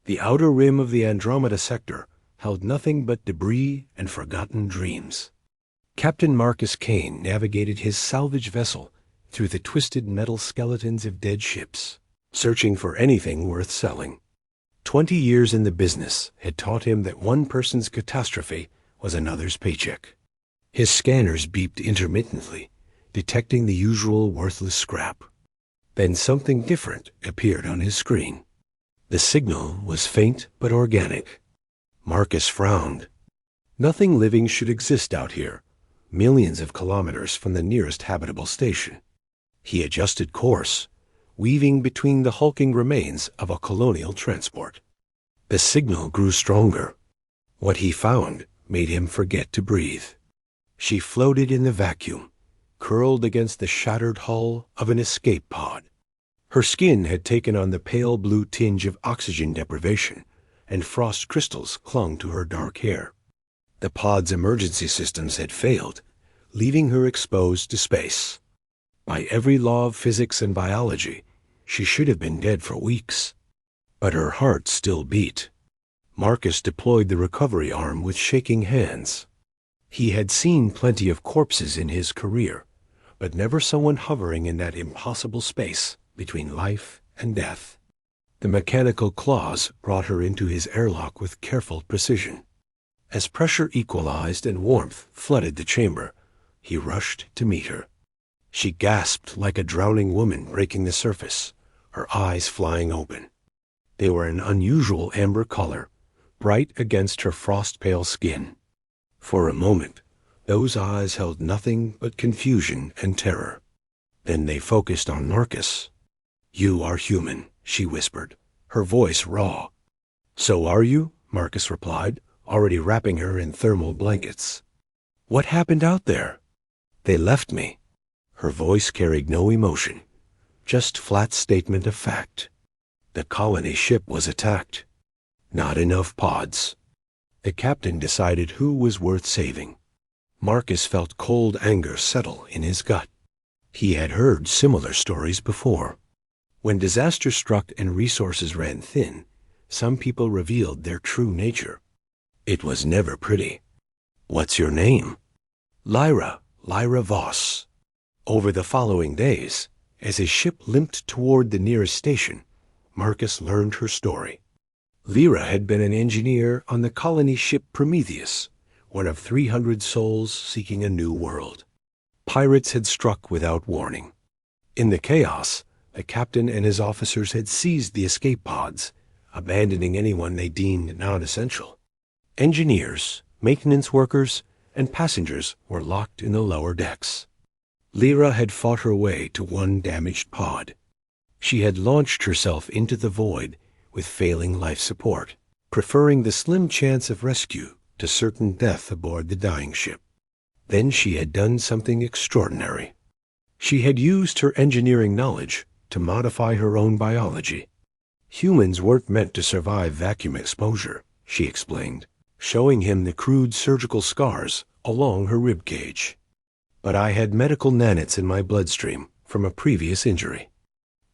The outer rim of the Andromeda sector held nothing but debris and forgotten dreams. Captain Marcus Kane navigated his salvage vessel through the twisted metal skeletons of dead ships, searching for anything worth selling. 20 years in the business had taught him that one person's catastrophe was another's paycheck. His scanners beeped intermittently, detecting the usual worthless scrap. Then something different appeared on his screen. The signal was faint but organic. Marcus frowned. Nothing living should exist out here, millions of kilometers from the nearest habitable station. He adjusted course, weaving between the hulking remains of a colonial transport. The signal grew stronger. What he found made him forget to breathe. She floated in the vacuum, curled against the shattered hull of an escape pod. Her skin had taken on the pale blue tinge of oxygen deprivation, and frost crystals clung to her dark hair. The pod's emergency systems had failed, leaving her exposed to space. By every law of physics and biology, she should have been dead for weeks. But her heart still beat. Marcus deployed the recovery arm with shaking hands. He had seen plenty of corpses in his career, but never someone hovering in that impossible space between life and death. The mechanical claws brought her into his airlock with careful precision. As pressure equalized and warmth flooded the chamber, he rushed to meet her. She gasped like a drowning woman breaking the surface, her eyes flying open. They were an unusual amber color, bright against her frost-pale skin. For a moment, those eyes held nothing but confusion and terror. Then they focused on Marcus. "You are human," she whispered, her voice raw. "So are you," Marcus replied, already wrapping her in thermal blankets. "What happened out there?" "They left me." Her voice carried no emotion, just flat statement of fact. The colony ship was attacked. Not enough pods. The captain decided who was worth saving. Marcus felt cold anger settle in his gut. He had heard similar stories before. When disaster struck and resources ran thin, some people revealed their true nature. It was never pretty. "What's your name?" "Lyra Voss." Over the following days, as his ship limped toward the nearest station, Marcus learned her story. Lyra had been an engineer on the colony ship Prometheus, one of 300 souls seeking a new world. Pirates had struck without warning. In the chaos, the captain and his officers had seized the escape pods, abandoning anyone they deemed non-essential. Engineers, maintenance workers, and passengers were locked in the lower decks. Lyra had fought her way to one damaged pod. She had launched herself into the void with failing life support, preferring the slim chance of rescue to certain death aboard the dying ship. Then she had done something extraordinary. She had used her engineering knowledge to modify her own biology. "Humans weren't meant to survive vacuum exposure," she explained, showing him the crude surgical scars along her rib cage. "But I had medical nanites in my bloodstream from a previous injury.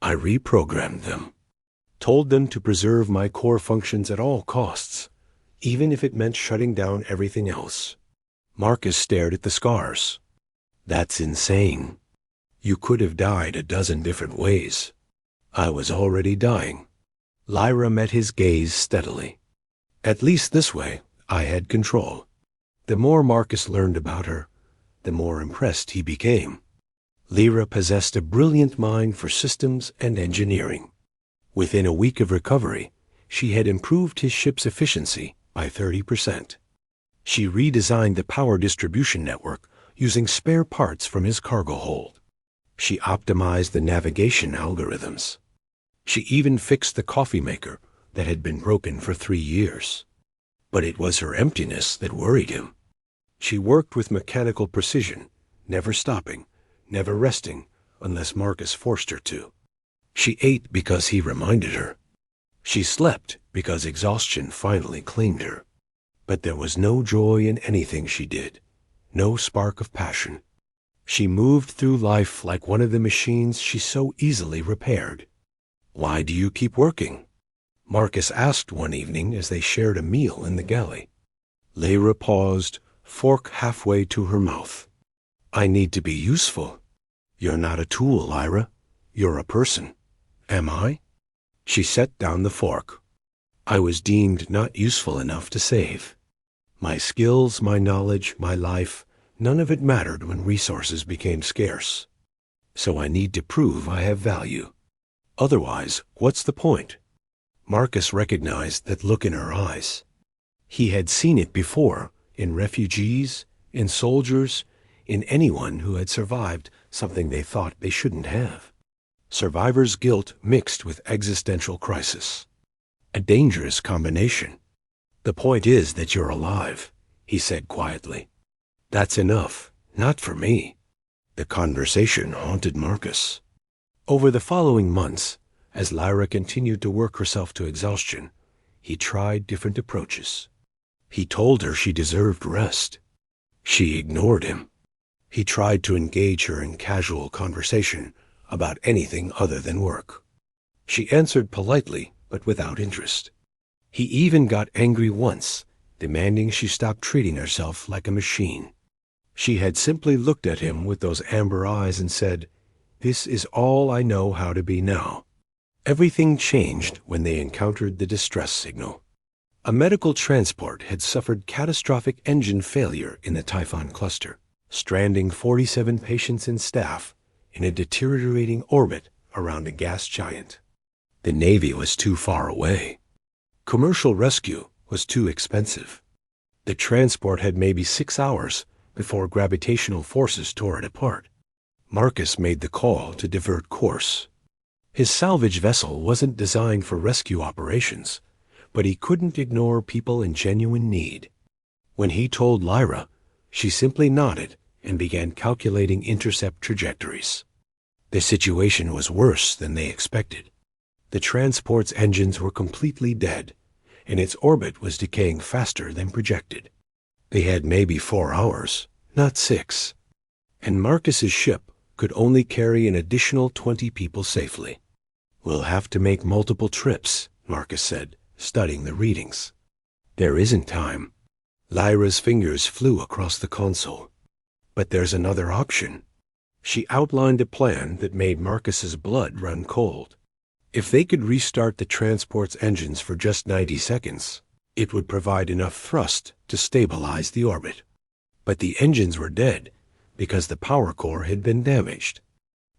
I reprogrammed them, told them to preserve my core functions at all costs, even if it meant shutting down everything else." Marcus stared at the scars. "That's insane. You could have died a dozen different ways." "I was already dying." Lyra met his gaze steadily. "At least this way, I had control." The more Marcus learned about her, the more impressed he became. Lyra possessed a brilliant mind for systems and engineering. Within a week of recovery, she had improved his ship's efficiency by 30%. She redesigned the power distribution network using spare parts from his cargo hold. She optimized the navigation algorithms. She even fixed the coffee maker that had been broken for 3 years. But it was her emptiness that worried him. She worked with mechanical precision, never stopping, never resting unless Marcus forced her to. She ate because he reminded her. She slept because exhaustion finally claimed her. But there was no joy in anything she did, no spark of passion. She moved through life like one of the machines she so easily repaired. "Why do you keep working?" Marcus asked one evening as they shared a meal in the galley. Lyra paused, fork halfway to her mouth. I need to be useful. You're not a tool, Lyra. You're a person. Am I? She set down the fork. I was deemed not useful enough to save. My skills, my knowledge, my life, none of it mattered when resources became scarce. So I need to prove I have value. Otherwise, what's the point? Marcus recognized that look in her eyes. He had seen it before, in refugees, in soldiers, in anyone who had survived something they thought they shouldn't have. Survivor's guilt mixed with existential crisis. A dangerous combination. The point is that you're alive, he said quietly. That's enough, not for me. The conversation haunted Marcus. Over the following months, as Lyra continued to work herself to exhaustion, he tried different approaches. He told her she deserved rest. She ignored him. He tried to engage her in casual conversation about anything other than work. She answered politely, but without interest. He even got angry once, demanding she stop treating herself like a machine. She had simply looked at him with those amber eyes and said, "This is all I know how to be now." Everything changed when they encountered the distress signal. A medical transport had suffered catastrophic engine failure in the Typhon cluster, stranding 47 patients and staff in a deteriorating orbit around a gas giant. The Navy was too far away. Commercial rescue was too expensive. The transport had maybe 6 hours before gravitational forces tore it apart. Marcus made the call to divert course. His salvage vessel wasn't designed for rescue operations, but he couldn't ignore people in genuine need. When he told Lyra, she simply nodded and began calculating intercept trajectories. The situation was worse than they expected. The transport's engines were completely dead, and its orbit was decaying faster than projected. They had maybe 4 hours, not 6, and Marcus's ship could only carry an additional 20 people safely. We'll have to make multiple trips, Marcus said, studying the readings. There isn't time. Lyra's fingers flew across the console. But there's another option. She outlined a plan that made Marcus's blood run cold. If they could restart the transport's engines for just 90 seconds, it would provide enough thrust to stabilize the orbit. But the engines were dead because the power core had been damaged.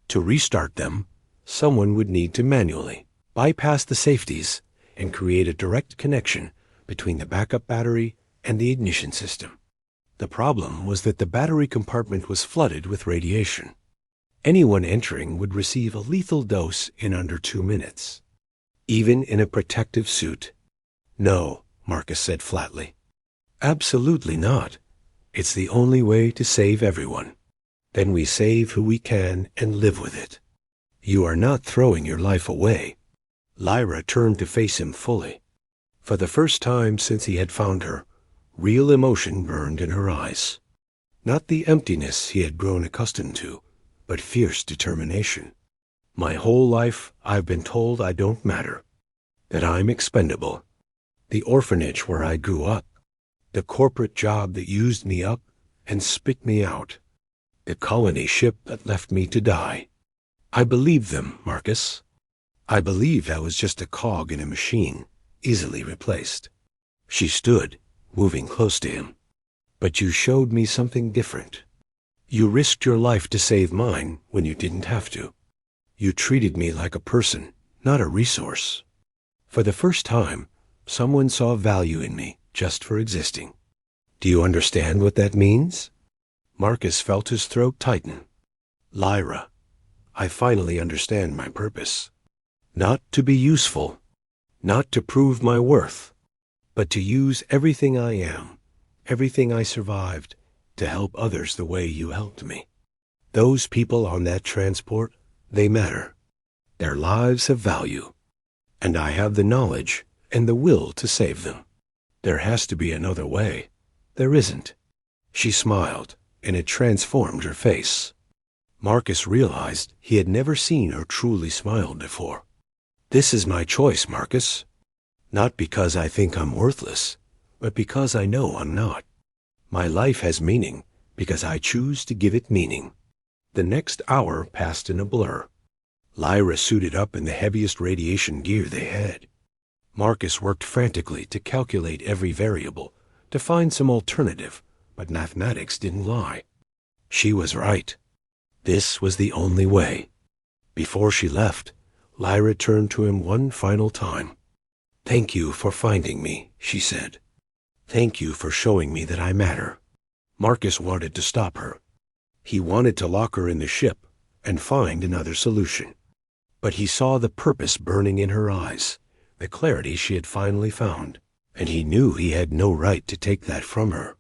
To restart them, someone would need to manually bypass the safeties and create a direct connection between the backup battery and the ignition system. The problem was that the battery compartment was flooded with radiation. Anyone entering would receive a lethal dose in under 2 minutes, even in a protective suit. No, Marcus said flatly. Absolutely not. It's the only way to save everyone. Then we save who we can and live with it. You are not throwing your life away. Lyra turned to face him fully. For the first time since he had found her, real emotion burned in her eyes. Not the emptiness he had grown accustomed to, but fierce determination. My whole life I've been told I don't matter, that I'm expendable. The orphanage where I grew up, the corporate job that used me up and spit me out, the colony ship that left me to die. I believed them, Marcus. I believed I was just a cog in a machine, easily replaced. She stood, moving close to him. But you showed me something different. You risked your life to save mine when you didn't have to. You treated me like a person, not a resource. For the first time, someone saw value in me just for existing. Do you understand what that means? Marcus felt his throat tighten. Lyra, I finally understand my purpose. Not to be useful, not to prove my worth, but to use everything I am, everything I survived, to help others the way you helped me. Those people on that transport, they matter. Their lives have value, and I have the knowledge and the will to save them. There has to be another way. There isn't. She smiled, and it transformed her face. Marcus realized he had never seen her truly smile before. This is my choice, Marcus. Not because I think I'm worthless, but because I know I'm not. My life has meaning because I choose to give it meaning. The next hour passed in a blur. Lyra suited up in the heaviest radiation gear they had. Marcus worked frantically to calculate every variable, to find some alternative, but mathematics didn't lie. She was right. This was the only way. Before she left, Lyra turned to him one final time. "Thank you for finding me," she said. "Thank you for showing me that I matter." Marcus wanted to stop her. He wanted to lock her in the ship and find another solution. But he saw the purpose burning in her eyes, the clarity she had finally found, and he knew he had no right to take that from her.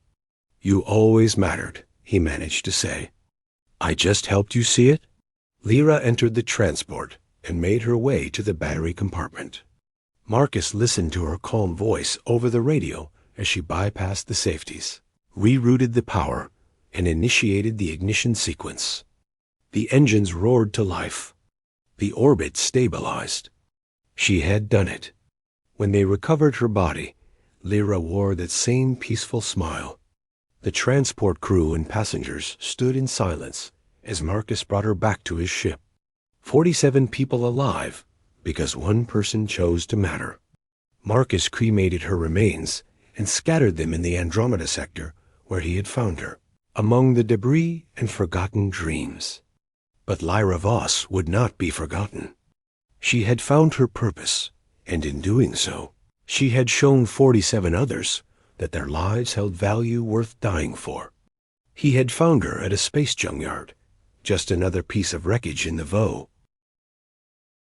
"You always mattered," he managed to say. "I just helped you see it?" Lyra entered the transport and made her way to the battery compartment. Marcus listened to her calm voice over the radio as she bypassed the safeties, rerouted the power, and initiated the ignition sequence. The engines roared to life. The orbit stabilized. She had done it. When they recovered her body, Lyra wore that same peaceful smile. The transport crew and passengers stood in silence as Marcus brought her back to his ship. 47 people alive because one person chose to matter. Marcus cremated her remains and scattered them in the Andromeda sector where he had found her, among the debris and forgotten dreams. But Lyra Voss would not be forgotten. She had found her purpose, and in doing so, she had shown 47 others that their lives held value worth dying for. He had found her at a space junkyard, just another piece of wreckage in the Vo,